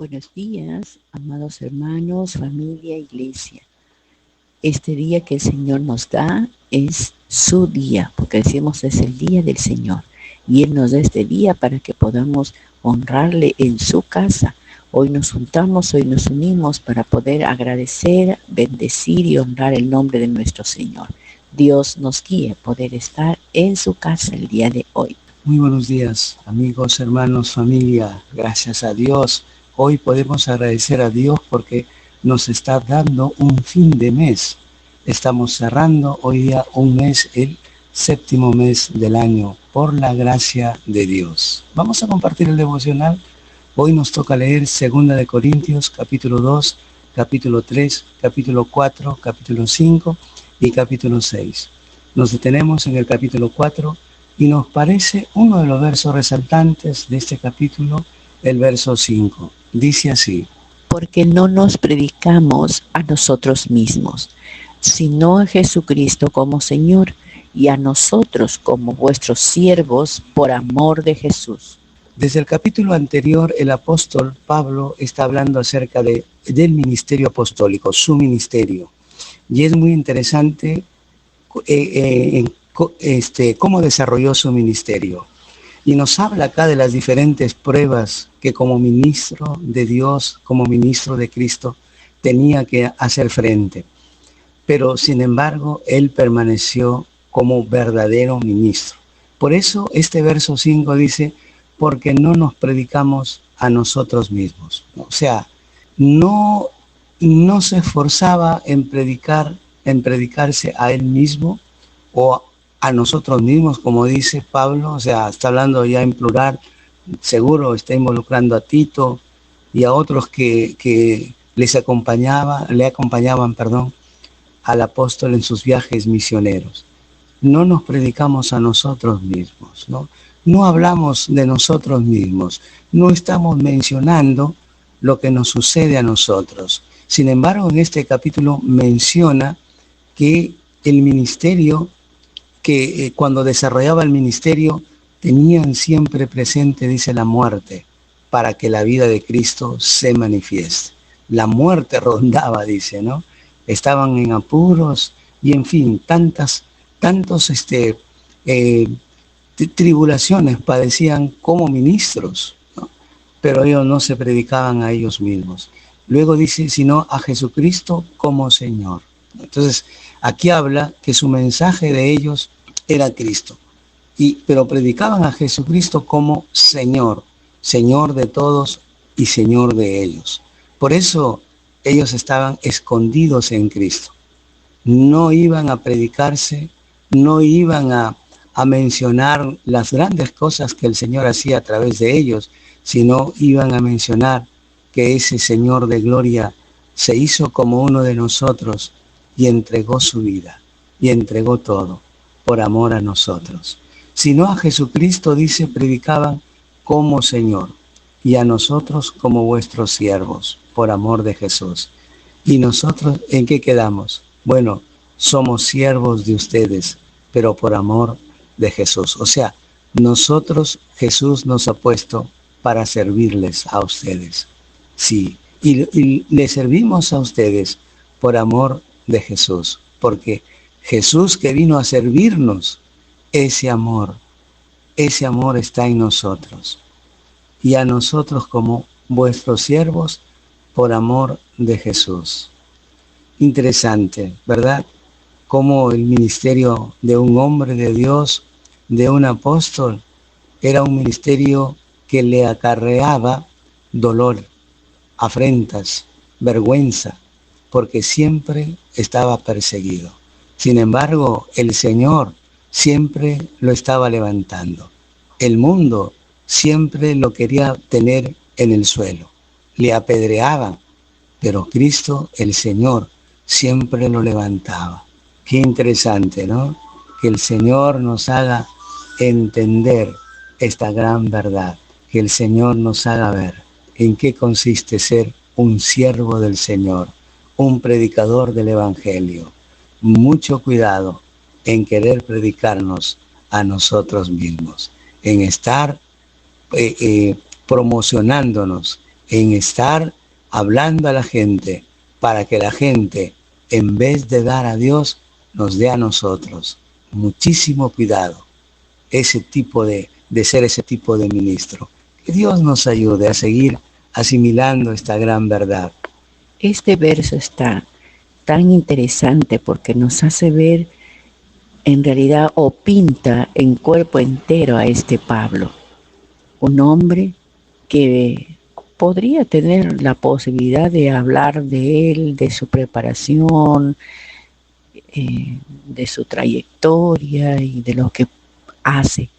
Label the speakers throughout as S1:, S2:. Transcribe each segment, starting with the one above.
S1: Buenos días, amados hermanos, familia, iglesia. Este día que el Señor nos da es su día, porque decimos es el día del Señor. Y Él nos da este día para que podamos honrarle en su casa. Hoy nos juntamos, hoy nos unimos para poder agradecer, bendecir y honrar el nombre de nuestro Señor. Dios nos guíe a poder estar en su casa el día de hoy.
S2: Muy buenos días, amigos, hermanos, familia. Gracias a Dios. Hoy podemos agradecer a Dios porque nos está dando un fin de mes. Estamos cerrando hoy día un mes, el séptimo mes del año, por la gracia de Dios. Vamos a compartir el devocional. Hoy nos toca leer 2 Corintios, capítulo 2, capítulo 3, capítulo 4, capítulo 5 y capítulo 6. Nos detenemos en el capítulo 4 y nos parece uno de los versos resaltantes de este capítulo, el verso 5. Dice así:
S1: porque no nos predicamos a nosotros mismos, sino a Jesucristo como Señor, y a nosotros como vuestros siervos por amor de Jesús.
S2: Desde el capítulo anterior, el apóstol Pablo está hablando acerca del ministerio apostólico, su ministerio. Y es muy interesante cómo desarrolló su ministerio. Y nos habla acá de las diferentes pruebas que como ministro de Dios, como ministro de Cristo, tenía que hacer frente. Pero sin embargo, él permaneció como verdadero ministro. Por eso este verso 5 dice: porque no nos predicamos a nosotros mismos. O sea, no se esforzaba en predicarse a él mismo o a nosotros mismos, como dice Pablo. O sea, está hablando ya en plural. Seguro está involucrando a Tito y a otros que le acompañaban al apóstol en sus viajes misioneros. No nos predicamos a nosotros mismos, ¿no? No hablamos de nosotros mismos, no estamos mencionando lo que nos sucede a nosotros. Sin embargo, en este capítulo menciona que el ministerio, que cuando desarrollaba el ministerio, tenían siempre presente, dice, la muerte, para que la vida de Cristo se manifieste. La muerte rondaba, dice, ¿no? Estaban en apuros y, en fin, tantos tribulaciones padecían como ministros, ¿no? Pero ellos no se predicaban a ellos mismos. Luego dice, sino a Jesucristo como Señor. Entonces, aquí habla que su mensaje de ellos era Cristo, pero predicaban a Jesucristo como Señor, Señor de todos y Señor de ellos. Por eso ellos estaban escondidos en Cristo. No iban a predicarse, no iban a mencionar las grandes cosas que el Señor hacía a través de ellos, sino iban a mencionar que ese Señor de gloria se hizo como uno de nosotros y entregó su vida y entregó todo por amor a nosotros. Sino a Jesucristo, dice, predicaban como Señor, y a nosotros como vuestros siervos, por amor de Jesús. ¿Y nosotros en qué quedamos? Bueno, somos siervos de ustedes, pero por amor de Jesús. O sea, nosotros, Jesús nos ha puesto para servirles a ustedes. Sí, y les servimos a ustedes por amor de Jesús, porque Jesús, que vino a servirnos, ese amor está en nosotros. Y a nosotros como vuestros siervos por amor de Jesús. Interesante, ¿verdad? Cómo el ministerio de un hombre de Dios, de un apóstol, era un ministerio que le acarreaba dolor, afrentas, vergüenza, porque siempre estaba perseguido. Sin embargo, el Señor siempre lo estaba levantando. El mundo siempre lo quería tener en el suelo. Le apedreaban, pero Cristo, el Señor, siempre lo levantaba. Qué interesante, ¿no? Que el Señor nos haga entender esta gran verdad. Que el Señor nos haga ver en qué consiste ser un siervo del Señor, un predicador del Evangelio. Mucho cuidado en querer predicarnos a nosotros mismos, en estar promocionándonos en estar hablando a la gente para que la gente, en vez de dar a Dios, nos dé a nosotros. Muchísimo cuidado ese tipo de ser ese tipo de ministro. Que Dios nos ayude a seguir asimilando esta gran verdad.
S1: Este verso está tan interesante porque nos hace ver en realidad o pinta en cuerpo entero a este Pablo, un hombre que podría tener la posibilidad de hablar de él, de su preparación, de su trayectoria y de lo que hace.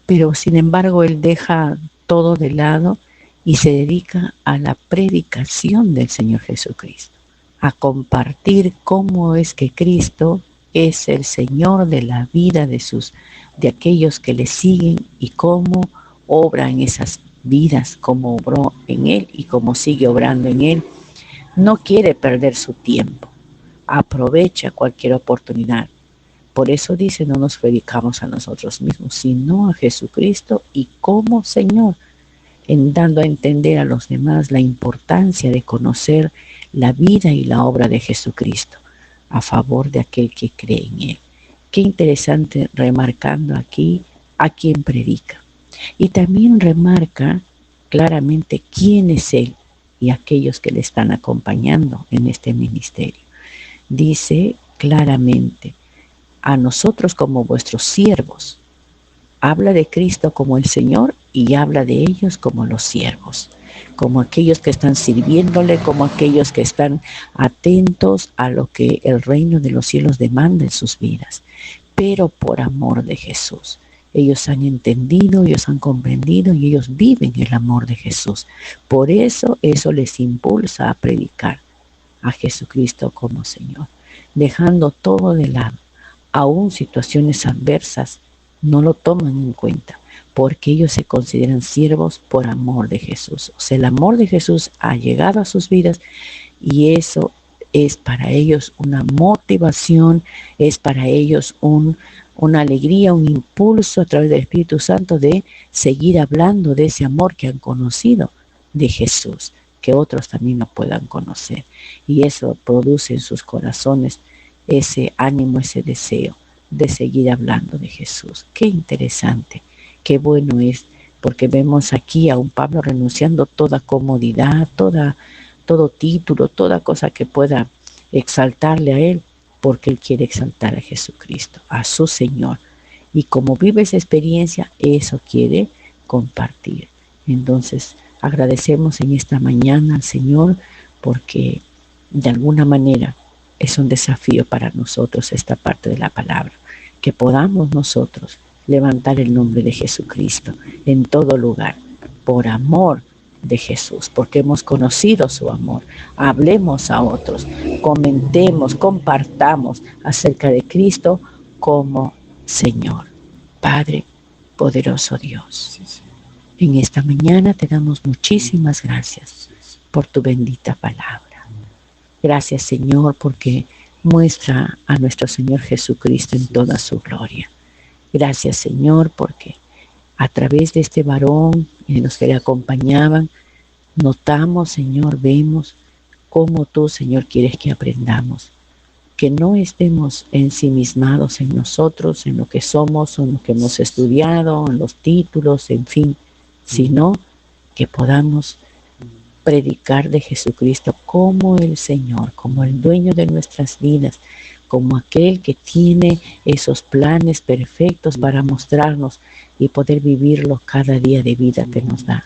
S1: Pero sin embargo él deja todo de lado y se dedica a la predicación del Señor Jesucristo, a compartir cómo es que Cristo es el Señor de la vida de aquellos que le siguen y cómo obra en esas vidas, cómo obró en él y cómo sigue obrando en él. No quiere perder su tiempo, aprovecha cualquier oportunidad. Por eso dice, no nos predicamos a nosotros mismos, sino a Jesucristo y como Señor, en dando a entender a los demás la importancia de conocer la vida y la obra de Jesucristo a favor de aquel que cree en él. Qué interesante remarcando aquí a quien predica. Y también remarca claramente quién es él y aquellos que le están acompañando en este ministerio. Dice claramente, a nosotros como vuestros siervos. Habla de Cristo como el Señor y habla de ellos como los siervos, como aquellos que están sirviéndole, como aquellos que están atentos a lo que el reino de los cielos demanda en sus vidas, pero por amor de Jesús. Ellos han entendido, ellos han comprendido y ellos viven el amor de Jesús. Por eso les impulsa a predicar a Jesucristo como Señor, dejando todo de lado. Aún situaciones adversas no lo toman en cuenta, porque ellos se consideran siervos por amor de Jesús. O sea, el amor de Jesús ha llegado a sus vidas y eso es para ellos una motivación, es para ellos una alegría, un impulso a través del Espíritu Santo de seguir hablando de ese amor que han conocido de Jesús, que otros también lo puedan conocer. Y eso produce en sus corazones ese ánimo, ese deseo de seguir hablando de Jesús. Qué interesante, qué bueno es, porque vemos aquí a un Pablo renunciando toda comodidad, todo título, toda cosa que pueda exaltarle a él, porque él quiere exaltar a Jesucristo, a su Señor. Y como vive esa experiencia, eso quiere compartir. Entonces, agradecemos en esta mañana al Señor, porque de alguna manera es un desafío para nosotros esta parte de la palabra, que podamos nosotros levantar el nombre de Jesucristo en todo lugar, por amor de Jesús, porque hemos conocido su amor. Hablemos a otros, comentemos, compartamos acerca de Cristo como Señor. Padre, poderoso Dios, en esta mañana te damos muchísimas gracias por tu bendita palabra. Gracias, Señor, porque muestra a nuestro Señor Jesucristo en toda su gloria. Gracias, Señor, porque a través de este varón y de los que le acompañaban, notamos, Señor, vemos cómo tú, Señor, quieres que aprendamos. Que no estemos ensimismados en nosotros, en lo que somos, en lo que hemos estudiado, en los títulos, en fin, sino que podamos predicar de Jesucristo como el Señor, como el dueño de nuestras vidas, como aquel que tiene esos planes perfectos para mostrarnos y poder vivirlos cada día de vida que nos da.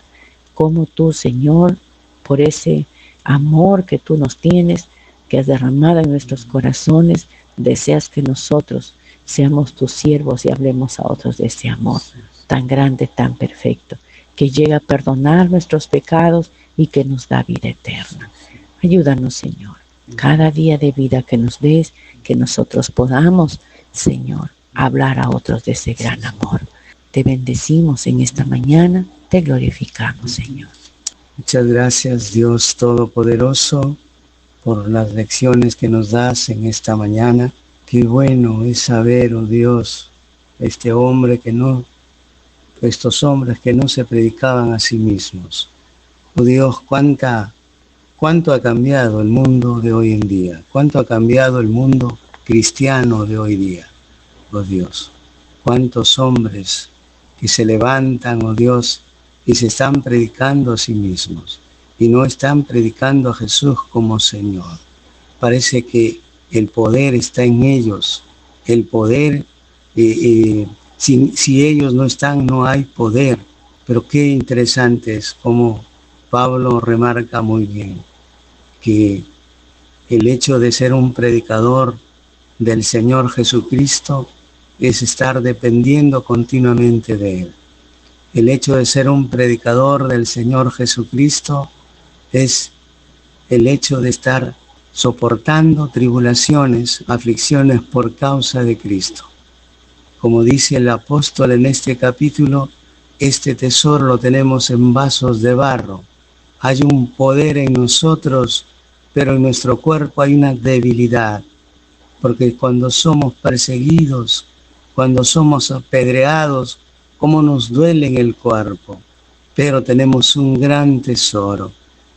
S1: Como tú, Señor, por ese amor que tú nos tienes, que has derramado en nuestros corazones, deseas que nosotros seamos tus siervos y hablemos a otros de ese amor tan grande, tan perfecto, que llega a perdonar nuestros pecados y que nos da vida eterna. Ayúdanos, Señor, cada día de vida que nos des, que nosotros podamos, Señor, hablar a otros de ese gran amor. Te bendecimos en esta mañana, te glorificamos, Señor.
S2: Muchas gracias, Dios Todopoderoso, por las lecciones que nos das en esta mañana. Qué bueno es saber, oh Dios, estos hombres que no se predicaban a sí mismos. Oh Dios, cuánto ha cambiado el mundo de hoy en día, cuánto ha cambiado el mundo cristiano de hoy día, oh Dios. Cuántos hombres que se levantan, oh Dios, y se están predicando a sí mismos y no están predicando a Jesús como Señor. Parece que el poder está en ellos, el poder, si ellos no están, no hay poder. Pero qué interesante es como Pablo remarca muy bien que el hecho de ser un predicador del Señor Jesucristo es estar dependiendo continuamente de Él. El hecho de ser un predicador del Señor Jesucristo es el hecho de estar soportando tribulaciones, aflicciones por causa de Cristo. Como dice el apóstol en este capítulo, este tesoro lo tenemos en vasos de barro. Hay un poder en nosotros, pero en nuestro cuerpo hay una debilidad, porque cuando somos perseguidos, cuando somos apedreados, cómo nos duele en el cuerpo, pero tenemos un gran tesoro.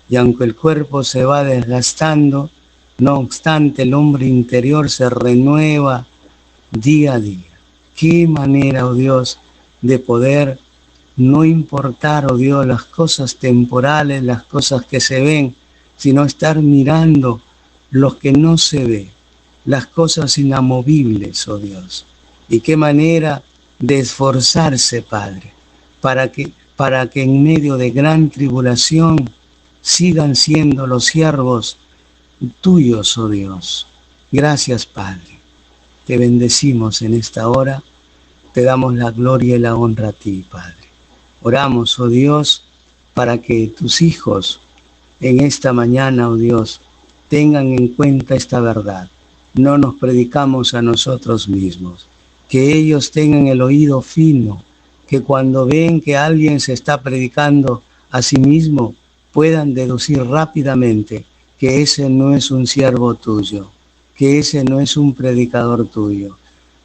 S2: Y aunque el cuerpo se va desgastando, no obstante el hombre interior se renueva día a día. Qué manera, oh Dios, de poder no importar, oh Dios, las cosas temporales, las cosas que se ven, sino estar mirando lo que no se ve, las cosas inamovibles, oh Dios. Y qué manera de esforzarse, Padre, para que en medio de gran tribulación sigan siendo los siervos tuyos, oh Dios. Gracias, Padre. Te bendecimos en esta hora, te damos la gloria y la honra a ti, Padre. Oramos, oh Dios, para que tus hijos en esta mañana, oh Dios, tengan en cuenta esta verdad. No nos predicamos a nosotros mismos, que ellos tengan el oído fino, que cuando ven que alguien se está predicando a sí mismo, puedan deducir rápidamente que ese no es un siervo tuyo, que ese no es un predicador tuyo,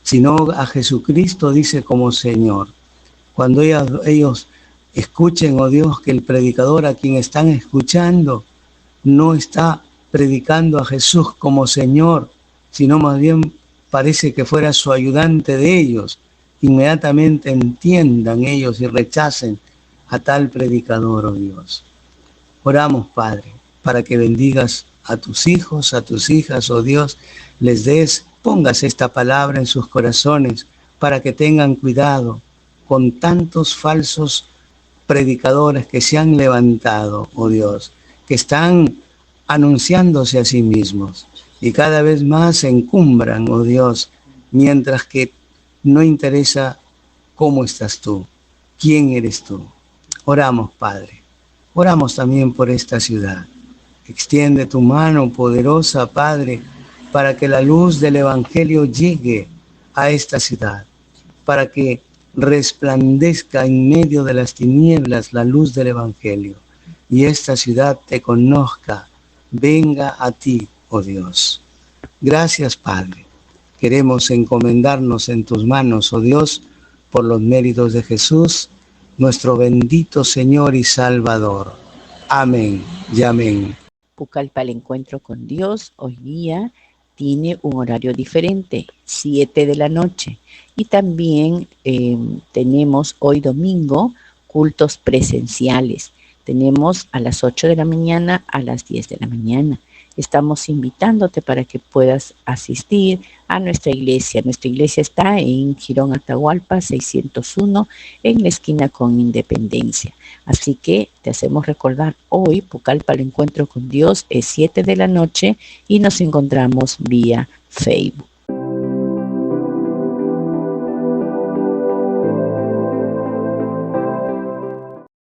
S2: sino a Jesucristo dice como Señor. Cuando ellos escuchen, oh Dios, que el predicador a quien están escuchando no está predicando a Jesús como Señor, sino más bien parece que fuera su ayudante de ellos, inmediatamente entiendan ellos y rechacen a tal predicador, oh Dios. Oramos, Padre, para que bendigas a tus hijos, a tus hijas, oh Dios, pongas esta palabra en sus corazones para que tengan cuidado con tantos falsos predicadores que se han levantado, oh Dios, que están anunciándose a sí mismos y cada vez más se encumbran, oh Dios, mientras que no interesa cómo estás tú, quién eres tú. Oramos, Padre. Oramos también por esta ciudad. Extiende tu mano poderosa, Padre, para que la luz del Evangelio llegue a esta ciudad, para que resplandezca en medio de las tinieblas la luz del Evangelio y esta ciudad te conozca, venga a ti, oh Dios. Gracias, Padre. Queremos encomendarnos en tus manos, oh Dios, por los méritos de Jesús, nuestro bendito Señor y Salvador. Amén y amén.
S1: Pucallpa al encuentro con Dios hoy día tiene un horario diferente, 7 de la noche. Y también tenemos hoy domingo cultos presenciales. Tenemos a las 8 de la mañana, a las 10 de la mañana. Estamos invitándote para que puedas asistir a nuestra iglesia. Nuestra iglesia está en Girón Atahualpa 601, en la esquina con Independencia. Así que te hacemos recordar, hoy Pucallpa al encuentro con Dios es 7 de la noche y nos encontramos vía Facebook.